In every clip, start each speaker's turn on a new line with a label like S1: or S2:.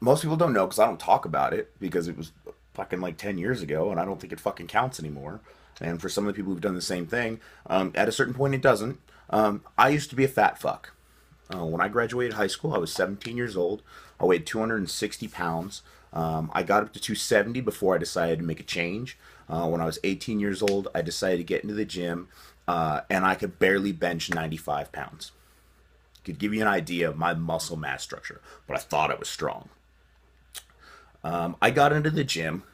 S1: Most people don't know because I don't talk about it because it was fucking like 10 years ago and I don't think it fucking counts anymore. And for some of the people who've done the same thing, at a certain point it doesn't. I used to be a fat fuck. When I graduated high school, I was 17 years old. I weighed 260 pounds. I got up to 270 before I decided to make a change. When I was 18 years old, I decided to get into the gym, and I could barely bench 95 pounds. Could give you an idea of my muscle mass structure, but I thought I was strong. I got into the gym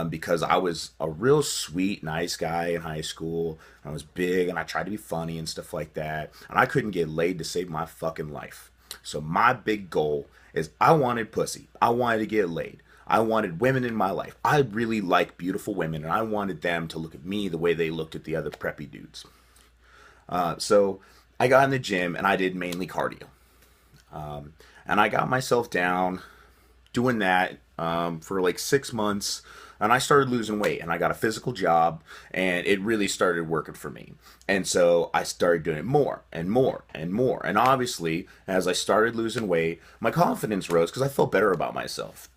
S1: because I was a real sweet, nice guy in high school. I was big and I tried to be funny and stuff like that. And I couldn't get laid to save my fucking life. So my big goal is I wanted pussy. I wanted to get laid. I wanted women in my life. I really like beautiful women and I wanted them to look at me the way they looked at the other preppy dudes. So I got in the gym and I did mainly cardio. And I got myself down doing that for like 6 months, and I started losing weight and I got a physical job and it really started working for me. And so I started doing it more and more and more. And obviously, as I started losing weight, my confidence rose because I felt better about myself.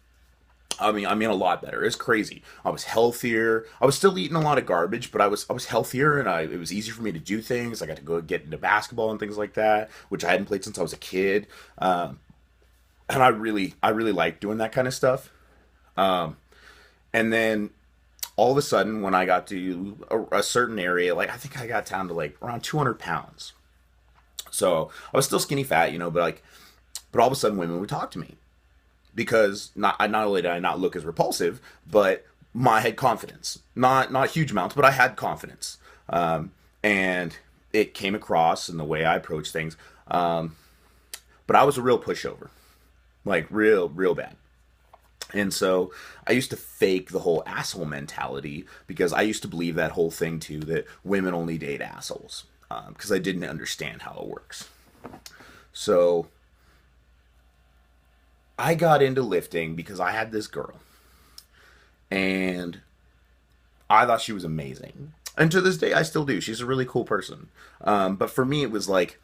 S1: I mean, a lot better. It's crazy. I was healthier. I was still eating a lot of garbage, but I was healthier, and it was easier for me to do things. I got to go get into basketball and things like that, which I hadn't played since I was a kid. And I really liked doing that kind of stuff. And then all of a sudden, when I got to a certain area, like I think I got down to like around 200 pounds. So I was still skinny fat, but all of a sudden women would talk to me because not only did I not look as repulsive, but I had confidence. Not huge amounts, but I had confidence, and it came across in the way I approached things. But I was a real pushover, like real bad. And so I used to fake the whole asshole mentality because I used to believe that whole thing too, that women only date assholes, because I didn't understand how it works. So I got into lifting because I had this girl and I thought she was amazing. And to this day, I still do. She's a really cool person. But for me, it was like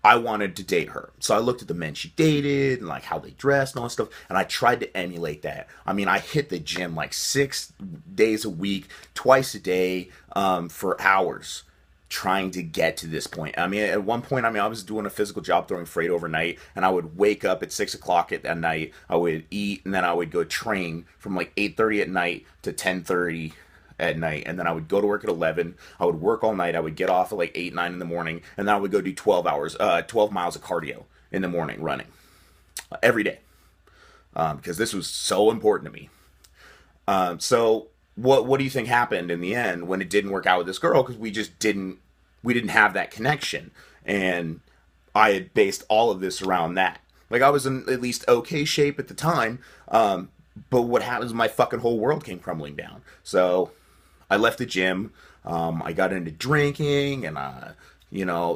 S1: I wanted to date her. So I looked at the men she dated and like how they dressed and all that stuff. And I tried to emulate that. I mean, I hit the gym like 6 days a week, twice a day, for hours trying to get to this point. I mean, at one point, I was doing a physical job throwing freight overnight, and I would wake up at 6 o'clock at night. I would eat, and then I would go train from like 8:30 at night to 10:30 at night, and then I would go to work at 11. I would work all night. I would get off at like 8, 9 in the morning, and then I would go do 12 miles of cardio in the morning running every day, because this was so important to me. So what do you think happened in the end when it didn't work out with this girl? Because we didn't have that connection, and I had based all of this around that. Like I was in at least okay shape at the time, but what happens? My fucking whole world came crumbling down. So I left the gym. I got into drinking and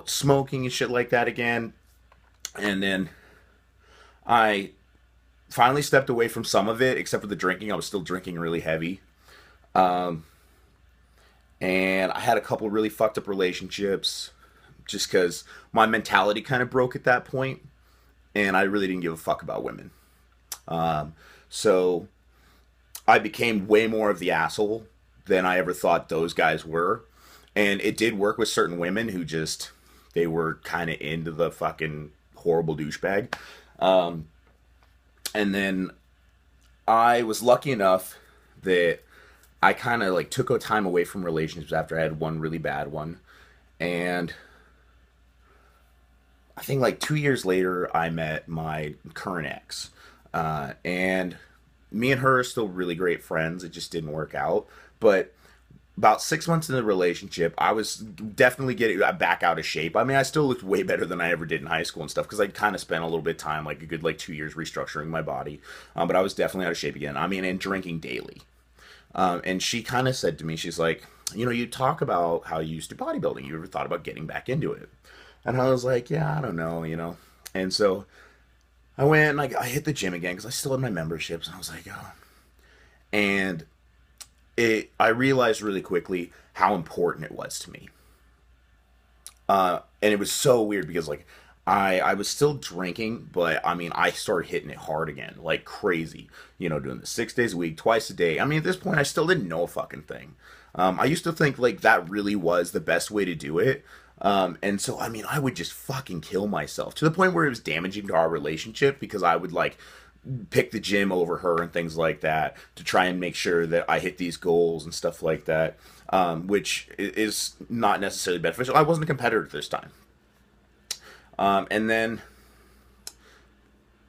S1: smoking and shit like that again, and then I finally stepped away from some of it, except for the drinking. I was still drinking really heavy. Um, and I had a couple really fucked up relationships just because my mentality kind of broke at that point, and I really didn't give a fuck about women. Um, so I became way more of the asshole than I ever thought those guys were, and it did work with certain women who just they were kind of into the fucking horrible douchebag. Um, and then I was lucky enough that I kind of like took a time away from relationships after I had one really bad one, and I think like 2 years later I met my current ex, and me and her are still really great friends. It just didn't work out, but about 6 months into the relationship, I was definitely getting back out of shape. I mean, I still looked way better than I ever did in high school and stuff because I kind of spent a little bit of time, like a good like 2 years, restructuring my body. But I was definitely out of shape again. I mean, and drinking daily. And she kind of said to me, she's like, you talk about how you used to bodybuilding. You ever thought about getting back into it? And I was like, yeah, I don't know. And so I went and I hit the gym again because I still had my memberships. And I was like, oh. And I realized really quickly how important it was to me. And it was so weird because like I was still drinking, but I mean, I started hitting it hard again, like crazy. You know, doing the 6 days a week, twice a day. I mean, at this point, I still didn't know a fucking thing. I used to think like that really was the best way to do it. And so, I mean, I would just fucking kill myself to the point where it was damaging to our relationship because I would like pick the gym over her and things like that to try and make sure that I hit these goals and stuff like that, which is not necessarily beneficial. I wasn't a competitor this time. And then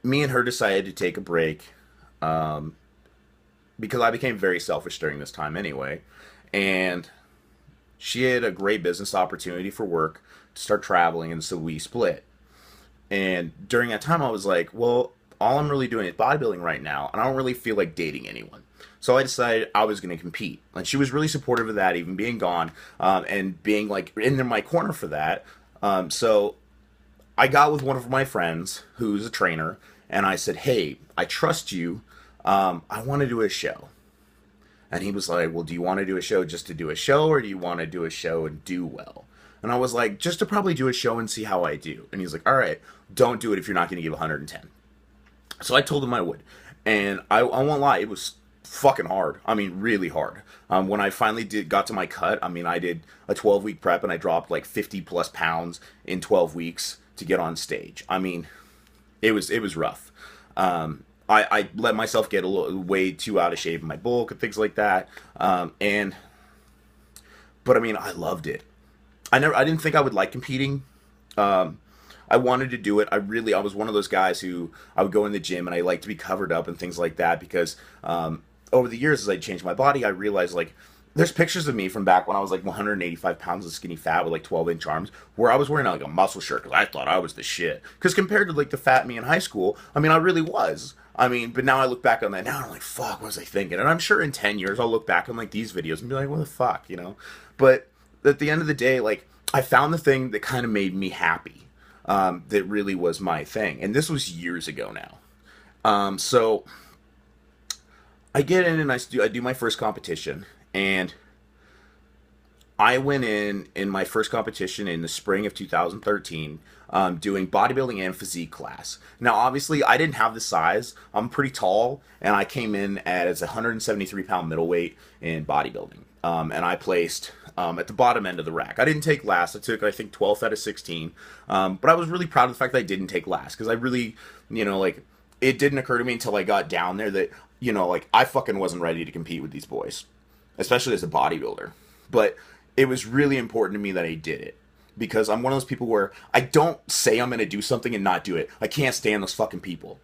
S1: me and her decided to take a break because I became very selfish during this time anyway. And she had a great business opportunity for work to start traveling, and so we split. And during that time, I was like, well, all I'm really doing is bodybuilding right now, and I don't really feel like dating anyone. So I decided I was going to compete. And she was really supportive of that, even being gone and being like in my corner for that. So I got with one of my friends who's a trainer, and I said, hey, I trust you. I want to do a show. And he was like, well, do you want to do a show just to do a show, or do you want to do a show and do well? And I was like, just to probably do a show and see how I do. And he's like, all right, don't do it if you're not going to give 110. So I told him I would. And I won't lie, it was fucking hard. I mean, really hard. When I finally got to my cut, I mean, I did a 12-week prep and I dropped like 50 plus pounds in 12 weeks to get on stage. I mean, it was rough. I let myself get a little way too out of shape in my bulk and things like that. But I mean, I loved it. I didn't think I would like competing. I wanted to do it. I was one of those guys who I would go in the gym and I like to be covered up and things like that because over the years as I changed my body, I realized like there's pictures of me from back when I was like 185 pounds of skinny fat with like 12-inch arms where I was wearing like a muscle shirt because I thought I was the shit. Because compared to like the fat me in high school, I mean, I really was. I mean, but now I look back on that now and I'm like, fuck, what was I thinking? And I'm sure in 10 years I'll look back on like these videos and be like, what the fuck, you know? But at the end of the day, like I found the thing that kind of made me happy. That really was my thing. And this was years ago now. So I get in and I do my first competition. And I went in my first competition in the spring of 2013, doing bodybuilding and physique class. Now, obviously, I didn't have the size. I'm pretty tall, and I came in as a 173-pound middleweight in bodybuilding. And I placed at the bottom end of the rack. I didn't take last. I took, I think, 12th out of 16. But I was really proud of the fact that I didn't take last, because I really, like, it didn't occur to me until I got down there that, like, I fucking wasn't ready to compete with these boys, especially as a bodybuilder. But it was really important to me that I did it, because I'm one of those people where I don't say I'm going to do something and not do it. I can't stand those fucking people.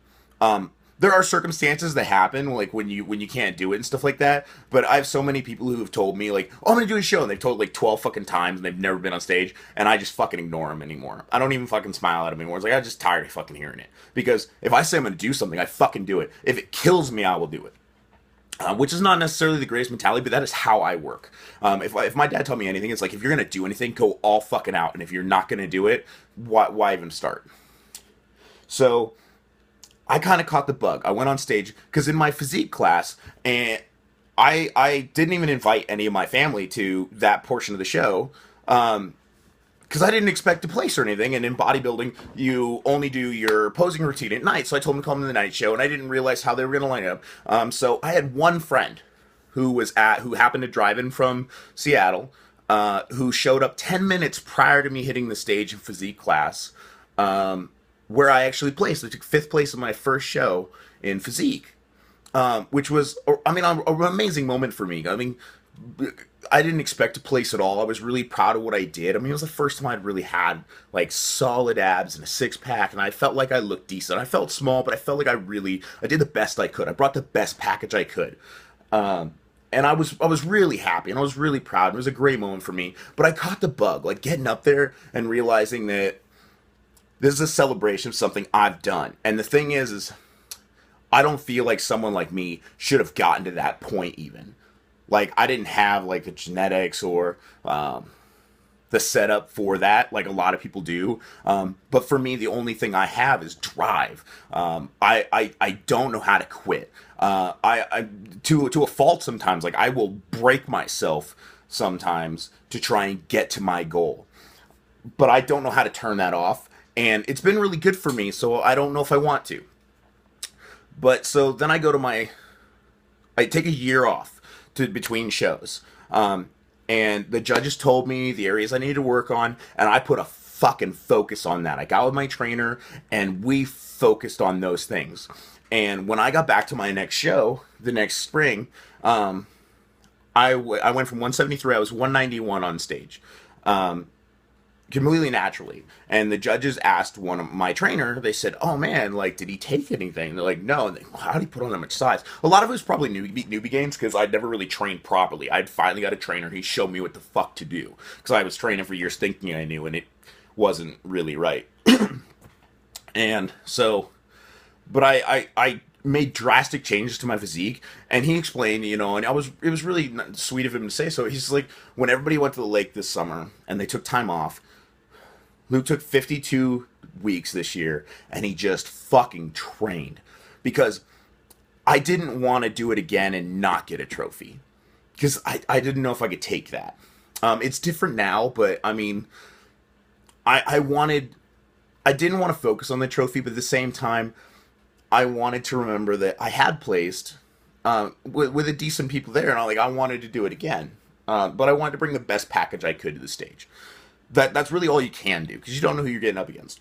S1: There are circumstances that happen, like when you can't do it and stuff like that. But I have so many people who have told me, like, oh, I'm going to do a show. And they've told like 12 fucking times and they've never been on stage. And I just fucking ignore them anymore. I don't even fucking smile at them anymore. It's like, I'm just tired of fucking hearing it. Because if I say I'm going to do something, I fucking do it. If it kills me, I will do it. Which is not necessarily the greatest mentality, but that is how I work. If my dad told me anything, it's like, if you're going to do anything, go all fucking out. And if you're not going to do it, why even start? So I kind of caught the bug. I went on stage, because in my physique class, and I didn't even invite any of my family to that portion of the show, because I didn't expect to place or anything. And in bodybuilding, you only do your posing routine at night. So I told them to come to the night show, and I didn't realize how they were going to line up. So I had one friend who happened to drive in from Seattle, who showed up 10 minutes prior to me hitting the stage in physique class, where I actually placed. I took 5th place in my first show in physique, which was, an amazing moment for me. I mean, I didn't expect to place at all. I was really proud of what I did. I mean, it was the first time I'd really had like solid abs and a 6-pack, and I felt like I looked decent. I felt small, but I felt like I did the best I could. I brought the best package I could. And I was really happy, and I was really proud. It was a great moment for me. But I caught the bug, like getting up there and realizing that this is a celebration of something I've done. And the thing is I don't feel like someone like me should have gotten to that point even. Like, I didn't have, like, the genetics or the setup for that, like a lot of people do. But for me, the only thing I have is drive. I don't know how to quit. To a fault sometimes. Like, I will break myself sometimes to try and get to my goal. But I don't know how to turn that off. and it's been really good for me. So I don't know if I want to. But so then I take a year off to between shows. And the judges told me the areas I needed to work on, and I put a fucking focus on that. I got with my trainer, and we focused on those things. And when I got back to my next show, the next spring, I went from 173, I was 191 on stage. Completely naturally. And the judges asked one of my trainer, they said, "Oh man, like, did he take anything?" They're like, "No." And they, "How did he put on that much size?" A lot of it was probably newbie games because I'd never really trained properly. I'd finally got a trainer. He showed me what the fuck to do because I was training for years thinking I knew, and it wasn't really right. And so, but I made drastic changes to my physique, and he explained, you know, and it was really sweet of him to say so. He's like, when everybody went to the lake this summer and they took time off, Luke took 52 weeks this year, and he just fucking trained because I didn't want to do it again and not get a trophy because I didn't know if I could take that. It's different now, but I mean, I didn't want to focus on the trophy, but at the same time, I wanted to remember that I had placed with a decent people there, and I wanted to do it again. But I wanted to bring the best package I could to the stage. That's really all you can do because you don't know who you're getting up against.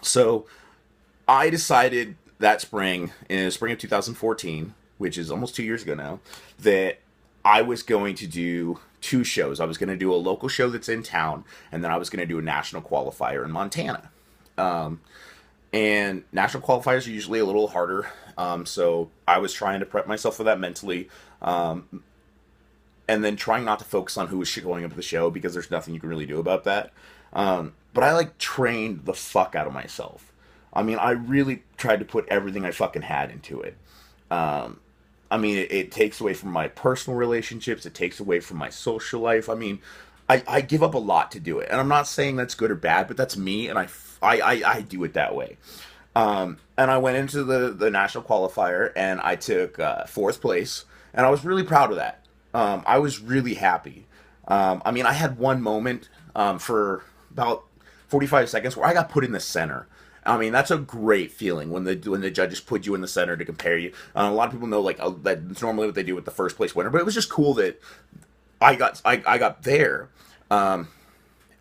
S1: So I decided that spring, in the spring of 2014, which is almost 2 years ago now, that I was going to do two shows. I was going to do a local show that's in town, and then I was going to do a national qualifier in Montana. And national qualifiers are usually a little harder, so I was trying to prep myself for that mentally. And then trying not to focus on who was going up to the show because there's nothing you can really do about that. But I trained the fuck out of myself. I mean, I really tried to put everything I fucking had into it. I mean, it takes away from my personal relationships. It takes away from my social life. I mean, I give up a lot to do it. And I'm not saying that's good or bad, but that's me, and I do it that way. And I went into the national qualifier, and I took fourth place, and I was really proud of that. I was really happy. I mean, I had one moment for about 45 seconds where I got put in the center. I mean, that's a great feeling when the judges put you in the center to compare you. A lot of people know that's normally what they do with the first place winner, but it was just cool that I got there. And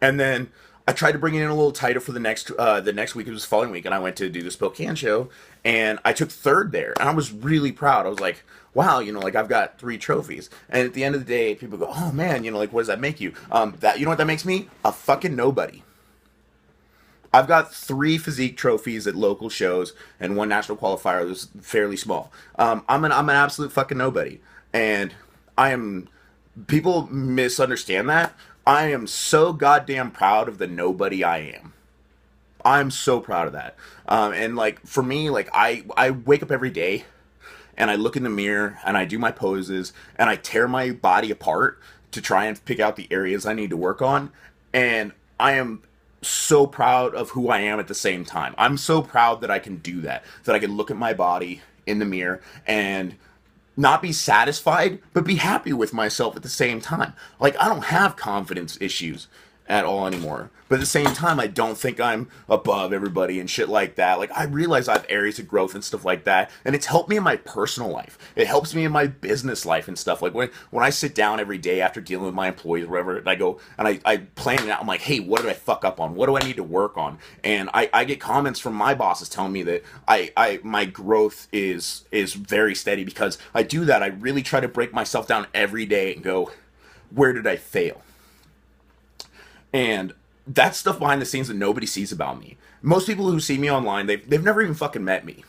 S1: then I tried to bring it in a little tighter for the next week. It was the following week, and I went to do the Spokane show, and I took third there, and I was really proud. I was like, wow, I've got 3 trophies. And at the end of the day, people go, oh man, what does that make you? That what that makes me? A fucking nobody. I've got 3 physique trophies at local shows and 1 national qualifier that's fairly small. I'm an absolute fucking nobody, and people misunderstand that. I am so goddamn proud of the nobody I am. I'm so proud of that. And for me, I wake up every day and I look in the mirror and I do my poses and I tear my body apart to try and pick out the areas I need to work on. And I am so proud of who I am at the same time. I'm so proud that I can do that I can look at my body in the mirror and not be satisfied, but be happy with myself at the same time. I don't have confidence issues at all anymore. But at the same time, I don't think I'm above everybody and shit like that. I realize I have areas of growth and stuff like that, and it's helped me in my personal life. It helps me in my business life and stuff. When I sit down every day after dealing with my employees or whatever, and I go and I plan it out. I'm like, hey, what did I fuck up on? What do I need to work on? And I get comments from my bosses telling me that my growth is very steady because I do that. I really try to break myself down every day and go, where did I fail? And that's stuff behind the scenes that nobody sees about me. Most people who see me online, they've never even fucking met me.